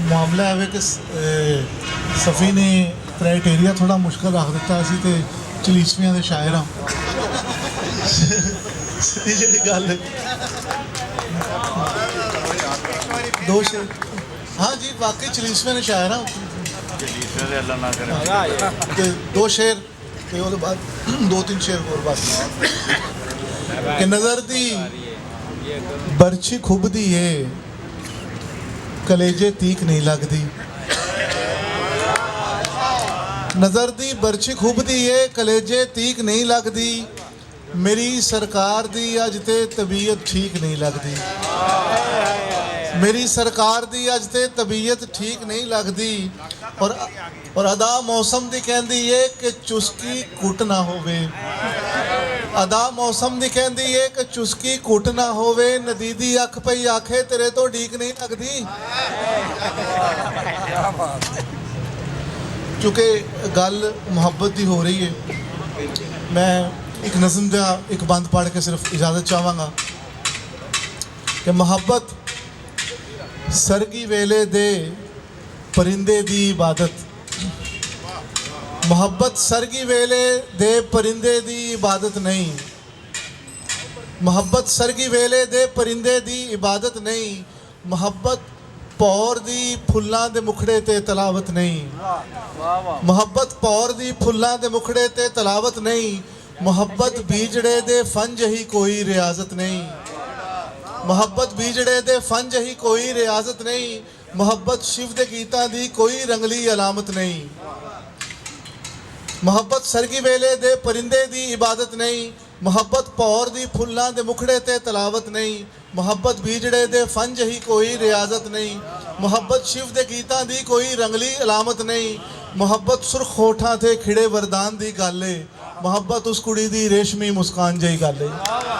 मामला है कि सफ़ी ने क्राइटेरिया थोड़ा मुश्किल रख दिता। असी तो चलीसवियां दे शायर हाँ। जी गल दो शेर, हाँ जी वाकई चलीसवियां दे शायर हाँ। दो शेर ते ओहदे बाद दो तीन शेर और बस कि नज़र दी बरछी खुबदी है कलेजे तीक नहीं लगती। नज़र दी बरछी खुबदी है कलेजे तीक नहीं लगती। मेरी सरकार दी अज ते तबीयत ठीक नहीं लगती। मेरी सरकार दी अज ते तबीयत ठीक नहीं लगती। और अदा मौसम दी कहंदी है कि चुस्की कुट ना होवे। अदा मौसम दी कहंदी है कि चुस्की कुट ना होवे। नदीदी अख पई आखे तेरे तो ढीक नहीं लगती। चूँकि गल मुहब्बत की हो रही है, मैं एक नज़म का एक बंद पढ़ के सिर्फ इजाज़त चाहवागा कि मुहब्बत सरगी वेले दे परिंदे दी इबादत। मुहब्बत सरगी वेले दे परिंदे दी इबादत नहीं। मुहब्बत सरगी वेले दे परिंदे दी इबादत नहीं। मुहब्बत पौर दी फुल्लां दे मुखड़े ते तलावत नहीं। मुहब्बत पौर दी फुल्लां दे मुखड़े ते तलावत नहीं। मुहब्बत बीजड़े दे फंज ही कोई रियाजत नहीं। मुहब्बत बीजड़े दे फंज ही कोई रियाजत नहीं। मुहब्बत शिव दे गीतां दी कोई रंगली अलामत नहीं। मुहब्बत सरगी वेले दे परिंदे दी इबादत नहीं। मुहब्बत पौर दी फुल्लां दे मुखड़े ते तलावत नहीं। मुहब्बत बीजड़े दे फंज ही कोई रियाजत नहीं। मुहब्बत शिव दे गीतां दी कोई रंगली अलामत नहीं। मुहब्बत सुरख होठां ते खिड़े वरदान दी गल है। मुहब्बत उस कुड़ी दी रेशमी मुस्कान जही गल है।